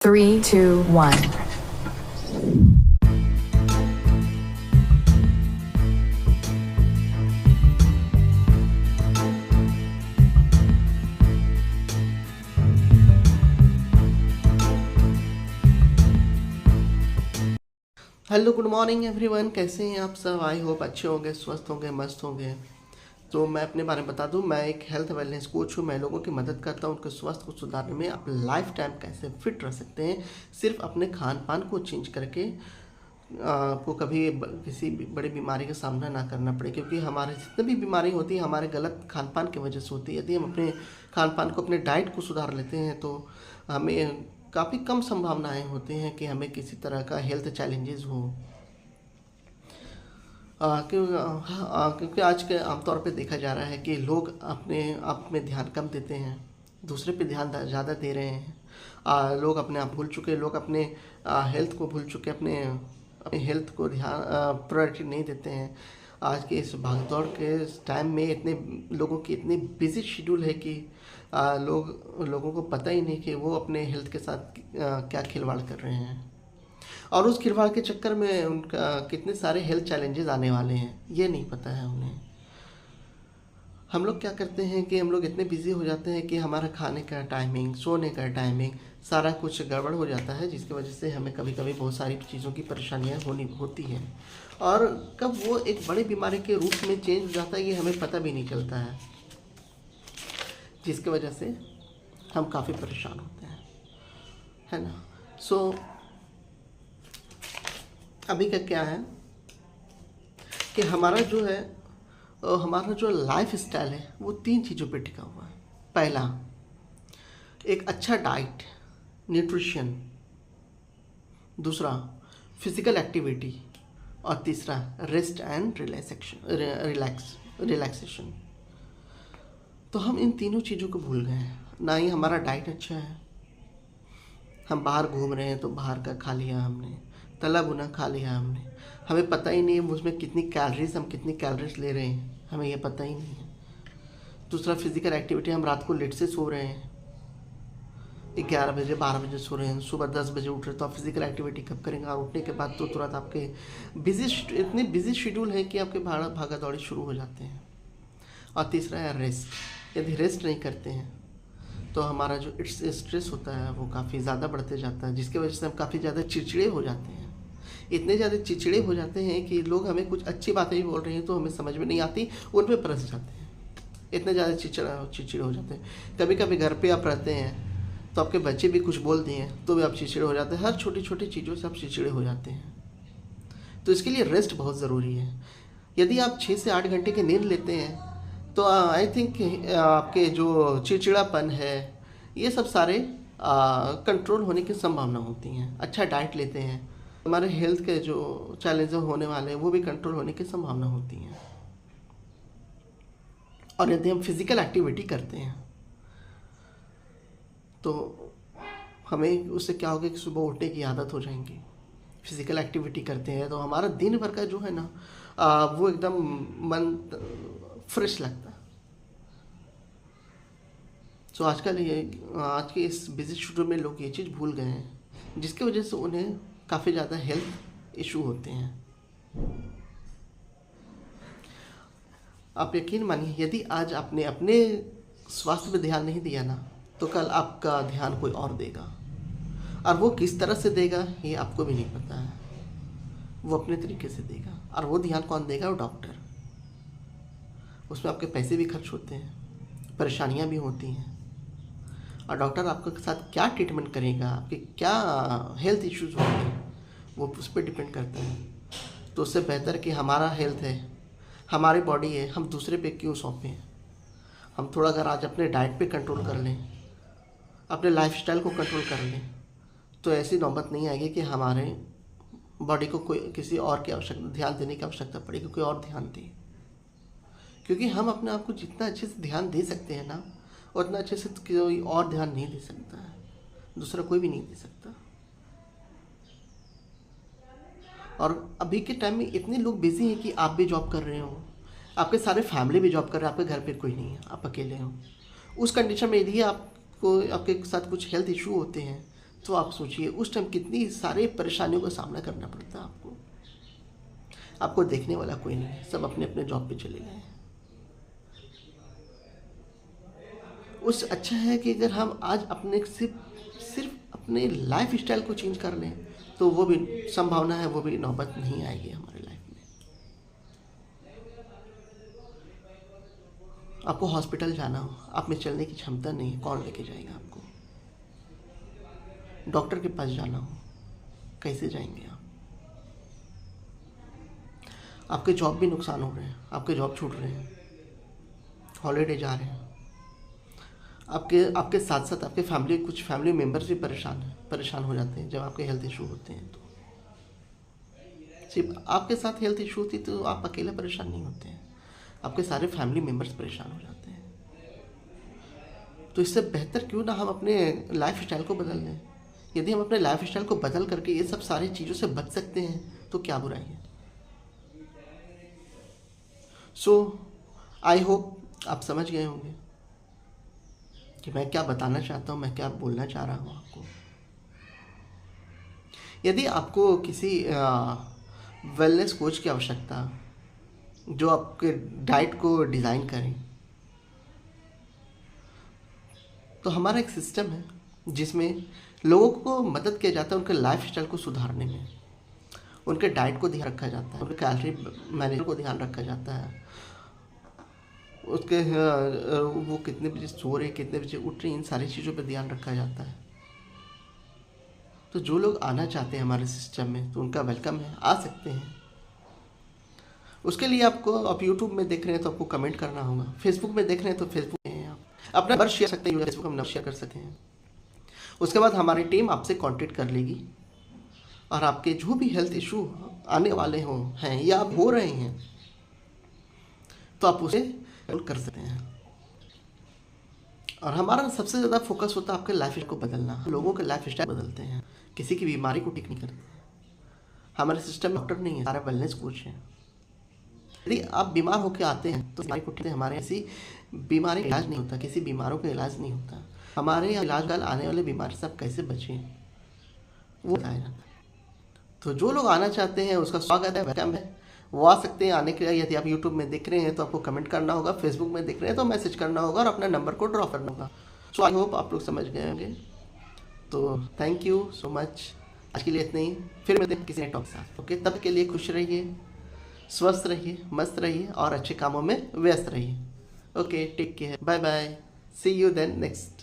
3, 2, 1. Hello, good morning everyone. कैसे हैं आप सब? आई होप अच्छे होंगे, स्वस्थ होंगे, मस्त होंगे। तो मैं अपने बारे में बता दूं, मैं एक हेल्थ वेलनेस कोच हूं। मैं लोगों की मदद करता हूं उनके स्वास्थ्य को सुधारने में। आप लाइफ टाइम कैसे फिट रह सकते हैं सिर्फ अपने खान पान को चेंज करके। आपको कभी किसी बड़ी बीमारी का सामना ना करना पड़े, क्योंकि हमारे जितनी भी बीमारी होती है हमारे गलत खान पान की वजह से होती है। यदि हम अपने खान पान को, अपने डाइट को सुधार लेते हैं तो हमें काफ़ी कम संभावनाएं होती हैं कि हमें किसी तरह का हेल्थ चैलेंजेस हो। क्योंकि आज के आमतौर पे देखा जा रहा है कि लोग अपने आप में ध्यान कम देते हैं, दूसरे पे ध्यान ज़्यादा दे रहे हैं। लोग अपने आप भूल चुके, लोग अपने हेल्थ को भूल चुके, अपने अपने हेल्थ को ध्यान प्रायोरिटी नहीं देते हैं। आज के इस भागदौड़ के टाइम में इतने लोगों की इतनी बिजी शेड्यूल है कि लोगों को पता ही नहीं कि वो अपने हेल्थ के साथ क्या खिलवाड़ कर रहे हैं, और उस खिलवाड़ के चक्कर में उनका कितने सारे हेल्थ चैलेंजेस आने वाले हैं ये नहीं पता है उन्हें। हम लोग क्या करते हैं कि हम लोग इतने बिजी हो जाते हैं कि हमारा खाने का टाइमिंग, सोने का टाइमिंग, सारा कुछ गड़बड़ हो जाता है, जिसकी वजह से हमें कभी कभी बहुत सारी चीज़ों की परेशानियां होती हैं। और कब वो एक बड़ी बीमारी के रूप में चेंज हो जाता है ये हमें पता भी नहीं चलता है, जिसकी वजह से हम काफ़ी परेशान होते हैं, है ना। सो अभी का क्या है कि हमारा जो लाइफ स्टाइल है वो 3 चीज़ों पे टिका हुआ है। पहला, एक अच्छा डाइट, न्यूट्रिशन। दूसरा, फिजिकल एक्टिविटी। और तीसरा, रेस्ट एंड रिलैक्सेशन। तो हम इन तीनों चीज़ों को भूल गए हैं। ना ही हमारा डाइट अच्छा है, हम बाहर घूम रहे हैं तो बाहर का खा लिया हमने, तला भुना खा लिया हमने, हमें पता ही नहीं है उसमें हम कितनी कैलोरीज ले रहे हैं, हमें ये पता ही नहीं है। दूसरा, फिजिकल एक्टिविटी, हम रात को लेट से सो रहे हैं, 11 बजे 12 बजे सो रहे हैं, सुबह 10 बजे उठ रहे हैं, तो आप फिजिकल एक्टिविटी कब करेंगे? और उठने के बाद तो तुरंत आपके इतने बिजी शेड्यूल है कि आपके भागा दौड़ी शुरू हो जाते हैं। और तीसरा है रेस्ट। यदि रेस्ट नहीं करते हैं तो हमारा जो स्ट्रेस होता है वो काफ़ी ज़्यादा बढ़ते जाता है, जिसकी वजह से हम काफ़ी ज़्यादा चिड़चिड़े हो जाते हैं। इतने ज़्यादा चिड़चिड़े हो जाते हैं कि लोग हमें कुछ अच्छी बातें भी बोल रहे हैं तो हमें समझ में नहीं आती, उन पर परस जाते हैं। इतने ज़्यादा चिड़चिड़े हो जाते हैं। कभी कभी घर पे आप रहते हैं तो आपके बच्चे भी कुछ बोल दिए तो भी आप चिड़चिड़े हो जाते हैं। हर छोटी छोटी चीज़ों से आप चिड़चिड़े हो जाते हैं। तो इसके लिए रेस्ट बहुत ज़रूरी है। यदि आप 6 से 8 घंटे की नींद लेते हैं तो आई थिंक आपके जो चिड़चिड़ापन है ये सब सारे कंट्रोल होने की संभावना होती हैं। अच्छा डाइट लेते हैं, हमारे हेल्थ के जो चैलेंजेस होने वाले हैं वो भी कंट्रोल होने की संभावना होती हैं। और यदि हम फिज़िकल एक्टिविटी करते हैं तो हमें उससे क्या होगा कि सुबह उठने की आदत हो जाएंगी। फिज़िकल एक्टिविटी करते हैं तो हमारा दिन भर का जो है ना वो एकदम मन फ्रेश लगता है। सो आज के इस बिजी शेड्यूल में लोग ये चीज़ भूल गए हैं, जिसकी वजह से उन्हें काफ़ी ज़्यादा हेल्थ इशू होते हैं। आप यकीन मानिए, यदि आज आपने अपने स्वास्थ्य पे ध्यान नहीं दिया ना तो कल आपका ध्यान कोई और देगा, और वो किस तरह से देगा ये आपको भी नहीं पता है। वो अपने तरीके से देगा, और वो ध्यान कौन देगा? वो डॉक्टर। उसमें आपके पैसे भी खर्च होते हैं, परेशानियां भी होती हैं, और डॉक्टर आपके साथ क्या ट्रीटमेंट करेगा, आपके क्या हेल्थ इश्यूज होंगे, वो उस पर डिपेंड करता है। तो उससे बेहतर कि हमारा हेल्थ है, हमारी बॉडी है, हम दूसरे पे क्यों सौंपें। हम थोड़ा अगर आज अपने डाइट पे कंट्रोल कर लें, अपने लाइफस्टाइल को कंट्रोल कर लें, तो ऐसी नौबत नहीं आएगी कि हमारे बॉडी को कोई किसी और की आवश्यकता, ध्यान देने की आवश्यकता पड़ेगी, कोई और ध्यान दे। क्योंकि हम अपने आप को जितना अच्छे से ध्यान दे सकते हैं ना, उतना अच्छे से कोई और ध्यान नहीं दे सकता है, दूसरा कोई भी नहीं दे सकता। और अभी के टाइम में इतने लोग बिजी हैं कि आप भी जॉब कर रहे हो, आपके सारे फैमिली भी जॉब कर रहे हैं, आपके घर पे कोई नहीं है, आप अकेले हो। उस कंडीशन में यदि आपको आपके साथ कुछ हेल्थ इशू होते हैं तो आप सोचिए उस टाइम कितनी सारी परेशानियों का सामना करना पड़ता है आपको। आपको देखने वाला कोई नहीं है, सब अपने अपने जॉब पे चले गए हैं। उस अच्छा है कि अगर हम आज अपने सिर्फ सिर्फ अपने लाइफ स्टाइल को चेंज कर लें तो वो भी संभावना है, वो भी नौबत नहीं आएगी हमारे लाइफ में। आपको हॉस्पिटल जाना हो, आप में चलने की क्षमता नहीं है, कौन लेके जाएगा आपको? डॉक्टर के पास जाना हो, कैसे जाएंगे आप? आपके जॉब भी नुकसान हो रहे हैं, आपके जॉब छूट रहे हैं, हॉलीडे जा रहे हैं, आपके आपके साथ साथ आपके कुछ फैमिली मेम्बर्स भी परेशान हो जाते हैं जब आपके हेल्थ इशू होते हैं। तो सिर्फ आपके साथ हेल्थ इशू होती तो आप अकेले परेशान नहीं होते हैं, आपके सारे फैमिली मेम्बर्स परेशान हो जाते हैं। तो इससे बेहतर क्यों ना हम अपने लाइफ स्टाइल को बदल लें। यदि हम अपने लाइफ स्टाइल को बदल करके ये सब सारी चीज़ों से बच सकते हैं तो क्या बुराई है। सो आई होप आप समझ गए होंगे कि मैं क्या बताना चाहता हूँ, मैं क्या बोलना चाह रहा हूँ आपको। यदि आपको किसी वेलनेस कोच की आवश्यकता जो आपके डाइट को डिज़ाइन करें, तो हमारा एक सिस्टम है जिसमें लोगों को मदद किया जाता है उनके लाइफ स्टाइल को सुधारने में। उनके डाइट को ध्यान रखा जाता है, उनके कैलोरी मैनेजमेंट को ध्यान रखा जाता है, उसके वो कितने बजे सो रहे, कितने बजे उठ रहे, इन सारी चीज़ों पर ध्यान रखा जाता है। तो जो लोग आना चाहते हैं हमारे सिस्टम में तो उनका वेलकम है, आ सकते हैं। उसके लिए आप यूट्यूब में देख रहे हैं तो आपको कमेंट करना होगा, फेसबुक में देख रहे हैं तो फेसबुक में आप अपना नंबर शेयर सकते हैं, फेसबुक हम नंबर शेयर कर सकते हैं। उसके बाद हमारी टीम आपसे कांटेक्ट कर लेगी और आपके जो भी हेल्थ इशू आने वाले हों हैं या आप हो रहे हैं तो आप उसे कर सकते हैं। और हमारा सबसे ज़्यादा फोकस होता है आपके लाइफ स्टाइल को बदलना। लोगों के लाइफ स्टाइल बदलते हैं, किसी की बीमारी को ठीक नहीं करते। हमारे सिस्टम में डॉक्टर नहीं है, सारे वेलनेस कोच हैं। यदि आप बीमार होकर आते हैं तो बीमारी को ठीक, हमारे ऐसी बीमारी का इलाज नहीं होता, किसी बीमारों का इलाज नहीं होता। हमारे यहाँ इलाज कल आने वाले बीमारी से आप कैसे बचें वो बताया जाता है। तो जो लोग आना चाहते हैं उसका स्वागत है, वेलकम है, वो आ सकते हैं। आने के लिए यदि आप यूट्यूब में देख रहे हैं तो आपको कमेंट करना होगा, फेसबुक में देख रहे हैं तो मैसेज करना होगा और अपना नंबर को ड्रॉ करना होगा। सो आई होप आप लोग समझ गए होंगे। तो थैंक यू सो मच, आज के लिए इतना ही, फिर मिलते हैं किसी नए टॉपिक के साथ। ओके, तब के लिए खुश रहिए, स्वस्थ रहिए, मस्त रहिए और अच्छे कामों में व्यस्त रहिए। Okay, take care, bye bye, see you then next.